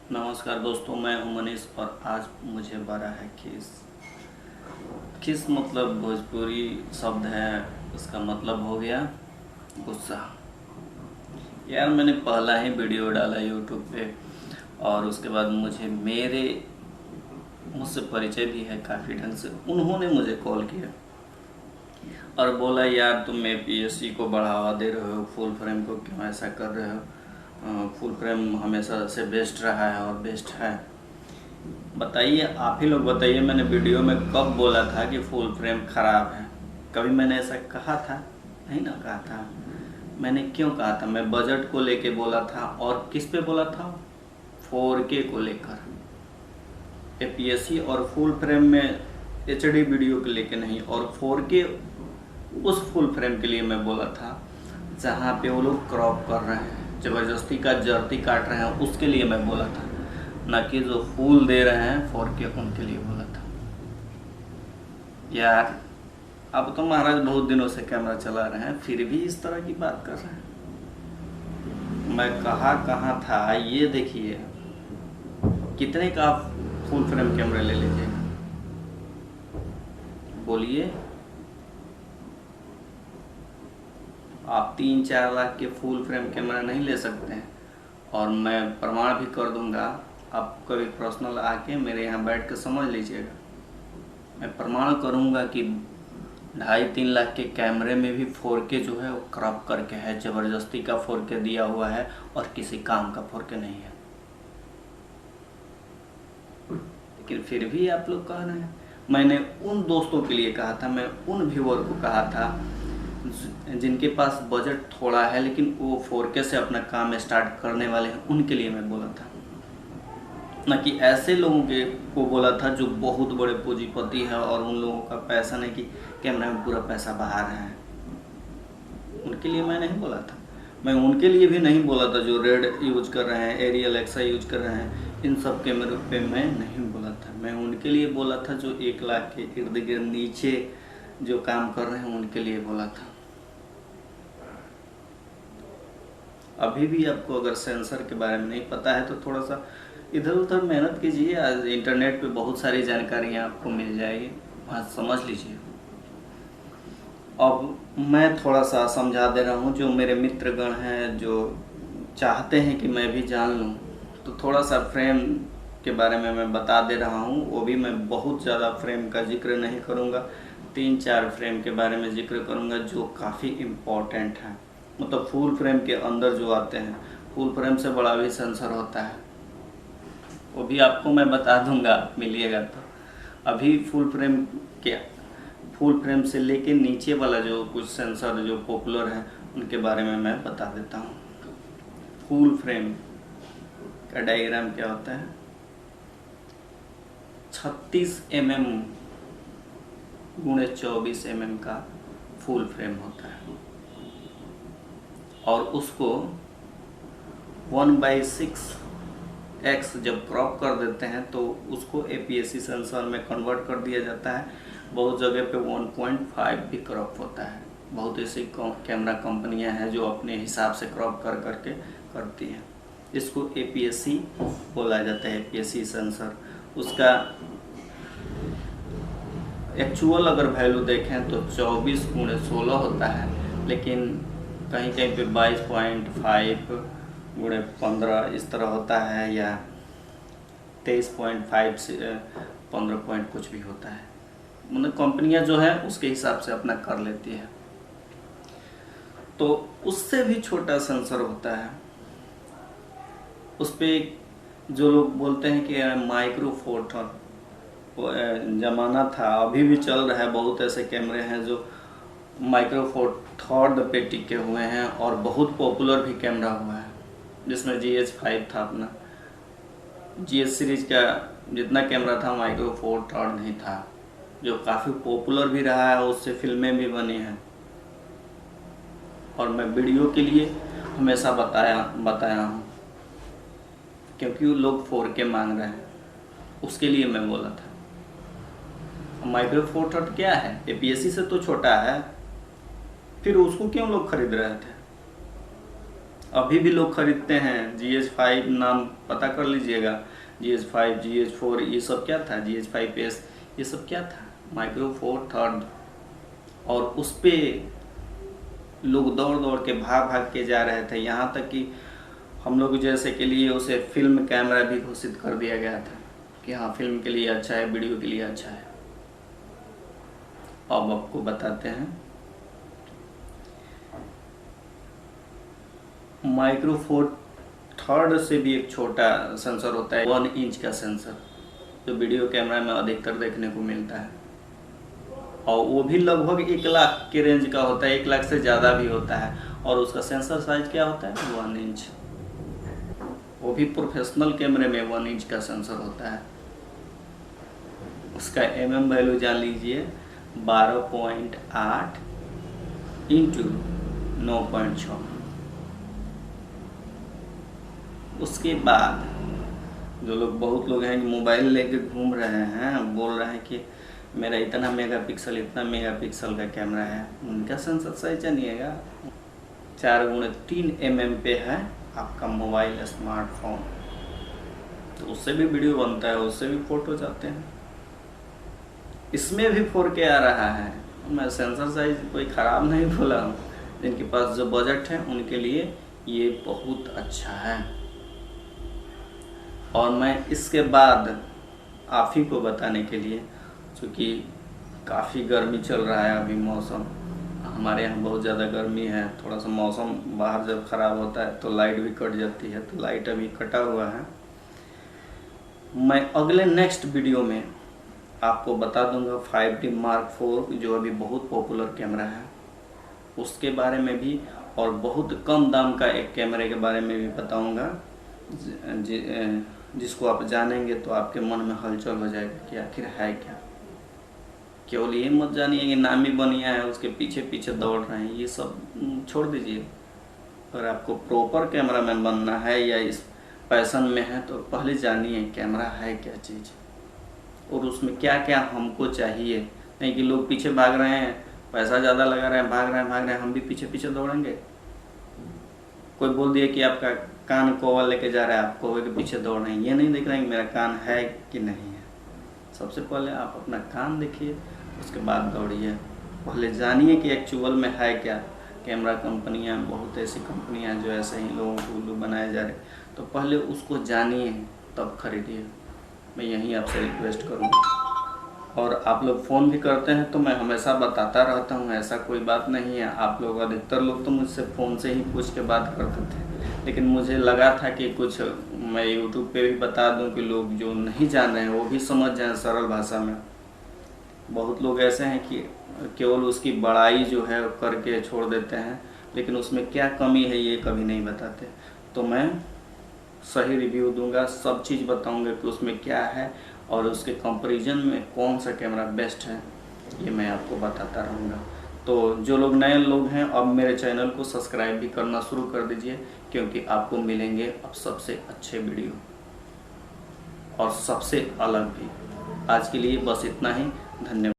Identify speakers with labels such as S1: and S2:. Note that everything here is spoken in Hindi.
S1: नमस्कार दोस्तों, मैं हूं मनीष और आज मुझे बड़ा है खीस। खीस मतलब भोजपुरी शब्द है, उसका मतलब हो गया गुस्सा। यार मैंने पहला ही वीडियो डाला यूट्यूब पे और उसके बाद मुझसे परिचय भी है काफ़ी ढंग से। उन्होंने मुझे कॉल किया और बोला यार तुम एपीएससी को बढ़ावा दे रहे हो, फुल फ्रेम को क्यों ऐसा कर रहे हो। फुल फ्रेम हमेशा से बेस्ट रहा है और बेस्ट है। बताइए, आप ही लोग बताइए, मैंने वीडियो में कब बोला था कि फुल फ्रेम ख़राब है? कभी मैंने ऐसा कहा था? नहीं ना कहा था। मैंने क्यों कहा था? मैं बजट को लेके बोला था और किस पे बोला था? 4K को लेकर। एपीएससी और फुल फ्रेम में एचडी वीडियो के लेके नहीं, और 4K उस फुल फ्रेम के लिए मैं बोला था जहाँ पे वो लोग क्रॉप कर रहे हैं, ज़बरदस्ती का जर्ती काट रहे हैं, उसके लिए मैं बोला था। ना कि जो फूल दे रहे हैं 4K उनके लिए बोला था। यार अब तो महाराज बहुत दिनों से कैमरा चला रहे हैं, फिर भी इस तरह की बात कर रहे हैं। मैं कहाँ था ये देखिए। कितने का आप फुल फ्रेम कैमरा ले लीजिएगा? बोलिए। आप 3-4 लाख के फुल फ्रेम कैमरा नहीं ले सकते हैं। और मैं प्रमाण भी कर दूंगा, आप कभी पर्सनल आके मेरे यहाँ बैठ के समझ लीजिएगा। मैं प्रमाण करूंगा कि 2.5-3 लाख के कैमरे में भी 4K जो है वो क्रॉप करके है, ज़बरदस्ती का 4K दिया हुआ है और किसी काम का 4K नहीं है। लेकिन फिर भी आप लोग कह रहे हैं। मैंने उन दोस्तों के लिए कहा था, मैं उन व्यूअर को कहा था जिनके पास बजट थोड़ा है लेकिन वो 4K से अपना काम स्टार्ट करने वाले हैं, उनके लिए मैं बोला था। न कि ऐसे लोगों को बोला था जो बहुत बड़े पूंजीपति है और उन लोगों का पैसा नहीं कि कैमरा में पूरा पैसा बहा रहे हैं। उनके लिए मैं नहीं बोला था। मैं उनके लिए भी नहीं बोला था जो रेड यूज कर रहे हैं, एरियल एक्सा यूज कर रहे हैं, इन सब कैमरे पे मैं नहीं बोला था। मैं उनके लिए बोला था जो 1 लाख के इर्द गिर्द नीचे जो काम कर रहे हैं, उनके लिए बोला था। अभी भी आपको अगर सेंसर के बारे में नहीं पता है तो थोड़ा सा इधर उधर मेहनत कीजिए। आज इंटरनेट पे बहुत सारी जानकारियाँ आपको मिल जाएगी, वहाँ समझ लीजिए। अब मैं थोड़ा सा समझा दे रहा हूँ, जो मेरे मित्रगण हैं जो चाहते हैं कि मैं भी जान लूँ, तो थोड़ा सा फ्रेम के बारे में मैं बता दे रहा हूँ। वो भी मैं बहुत ज़्यादा फ्रेम का जिक्र नहीं करूँगा, 3-4 फ्रेम के बारे में जिक्र करूँगा जो काफ़ी इम्पोर्टेंट है। मतलब फुल फ्रेम के अंदर जो आते हैं, फुल फ्रेम से बड़ा भी सेंसर होता है, वो भी आपको मैं बता दूंगा, मिलिएगा तो। अभी फुल फ्रेम से लेके नीचे वाला जो कुछ सेंसर जो पॉपुलर है उनके बारे में मैं बता देता हूँ। फुल फ्रेम का डायग्राम क्या होता है? 36 mm × 24 mm का फुल फ्रेम होता है और उसको 1/6x जब क्रॉप कर देते हैं तो उसको APS-C सेंसर में कन्वर्ट कर दिया जाता है। बहुत जगह पे 1.5 भी क्रॉप होता है। बहुत ऐसी कैमरा कंपनियां हैं जो अपने हिसाब से क्रॉप कर करके करती हैं। इसको APS-C बोला जाता है, APS-C सेंसर। उसका एक्चुअल अगर वैल्यू देखें तो 24x16 होता है, लेकिन कहीं कहीं पे 22.5x15 इस तरह होता है, या 23.5 से 15 पॉइंट कुछ भी होता है। मतलब कंपनियां जो है उसके हिसाब से अपना कर लेती है। तो उससे भी छोटा सेंसर होता है। उस पर जो लोग बोलते हैं कि माइक्रो फोर थर्ड जमाना था, अभी भी चल रहा है। बहुत ऐसे कैमरे हैं जो माइक्रो फोर थर्ड पे टिके हुए हैं और बहुत पॉपुलर भी कैमरा हुआ है, जिसमें GH5 था। अपना GH सीरीज का जितना कैमरा था माइक्रो फोर थर्ड नहीं था, जो काफ़ी पॉपुलर भी रहा है, उससे फिल्में भी बनी हैं। और मैं वीडियो के लिए हमेशा बताया हूँ, क्योंकि लोग 4K मांग रहे हैं, उसके लिए मैं बोला था। माइक्रो फोर थर्ड क्या है? APS-C से तो छोटा है, फिर उसको क्यों लोग खरीद रहे थे? अभी भी लोग खरीदते हैं। GH5 नाम पता कर लीजिएगा, GH5, GH4 ये सब क्या था, GH5S ये सब क्या था, माइक्रो फोर थर्ड। और उस पे लोग दौड़ दौड़ के भाग भाग के जा रहे थे, यहाँ तक कि हम लोग जैसे के लिए उसे फिल्म कैमरा भी घोषित कर दिया गया था कि हाँ फिल्म के लिए अच्छा है, वीडियो के लिए अच्छा है। अब आपको बताते हैं, माइक्रो फोर थर्ड से भी एक छोटा सेंसर होता है, 1 इंच का सेंसर, जो वीडियो कैमरा में अधिकतर देखने को मिलता है, और वो भी लगभग 1 लाख के रेंज का होता है, 1 लाख से ज़्यादा भी होता है। और उसका सेंसर साइज क्या होता है, 1 इंच। वो भी प्रोफेशनल कैमरे में 1 इंच का सेंसर होता है। उसका वैल्यू जान लीजिए, 12.8 इंटू 9.6। उसके बाद जो लोग, बहुत लोग हैं मोबाइल लेके घूम रहे हैं, बोल रहे हैं कि मेरा इतना मेगापिक्सल का कैमरा है, उनका सेंसर साइज जानिएगा, 4x3 mm पे है आपका मोबाइल स्मार्टफोन, तो उससे भी वीडियो बनता है, उससे भी फोटो जाते हैं। इसमें भी 4K आ रहा है। मैं सेंसर साइज कोई ख़राब नहीं बोला हूँ, जिनके पास जो बजट है उनके लिए ये बहुत अच्छा है। और मैं इसके बाद आप ही को बताने के लिए, चूँकि काफ़ी गर्मी चल रहा है अभी, मौसम हमारे यहाँ बहुत ज़्यादा गर्मी है, थोड़ा सा मौसम बाहर जब ख़राब होता है तो लाइट भी कट जाती है, तो लाइट अभी कटा हुआ है। मैं अगले नेक्स्ट वीडियो में आपको बता दूंगा 5D Mark IV, जो अभी बहुत पॉपुलर कैमरा है, उसके बारे में भी, और बहुत कम दाम का एक कैमरे के बारे में भी बताऊंगा, जिसको आप जानेंगे तो आपके मन में हलचल हो जाएगा कि आखिर है क्या। केवल ये मत जानिए कि नामी बनिया है उसके पीछे पीछे दौड़ रहे हैं, ये सब छोड़ दीजिए। अगर आपको प्रॉपर कैमरामैन बनना है या इस पैशन में है, तो पहले जानिए कैमरा है क्या चीज़, और उसमें क्या क्या हमको चाहिए। नहीं कि लोग पीछे भाग रहे हैं, पैसा ज़्यादा लगा रहे हैं, भाग रहे हैं, हम भी पीछे पीछे दौड़ेंगे। कोई बोल दिया कि आपका कान कौवा लेके जा रहा है, आप कौवे के पीछे दौड़ रहे हैं, ये नहीं देख रहे हैं कि मेरा कान है कि नहीं है। सबसे पहले आप अपना कान देखिए, उसके बाद दौड़िए। पहले जानिए कि एक्चुअल में है क्या। कैमरा कंपनियां, बहुत ऐसी कंपनियां जो ऐसे ही लोगों को उल्लू बनाए जा रहे, तो पहले उसको जानिए तब खरीदिए। मैं यही आपसे रिक्वेस्ट करूँगा। और आप लोग फ़ोन भी करते हैं तो मैं हमेशा बताता रहता हूँ, ऐसा कोई बात नहीं है। आप लोग, अधिकतर लोग तो मुझसे फ़ोन से ही पूछ के बात करते थे, लेकिन मुझे लगा था कि कुछ मैं यूट्यूब पे भी बता दूं कि लोग जो नहीं जान रहे हैं वो भी समझ जाएं सरल भाषा में। बहुत लोग ऐसे हैं कि केवल उसकी बड़ाई जो है करके छोड़ देते हैं, लेकिन उसमें क्या कमी है ये कभी नहीं बताते। तो मैं सही रिव्यू दूंगा, सब चीज़ बताऊंगा कि उसमें क्या है और उसके कंपैरिजन में कौन सा कैमरा बेस्ट है, ये मैं आपको बताता रहूँगा। तो जो लोग नए लोग हैं, अब मेरे चैनल को सब्सक्राइब भी करना शुरू कर दीजिए, क्योंकि आपको मिलेंगे अब सबसे अच्छे वीडियो और सबसे अलग भी। आज के लिए बस इतना ही, धन्यवाद।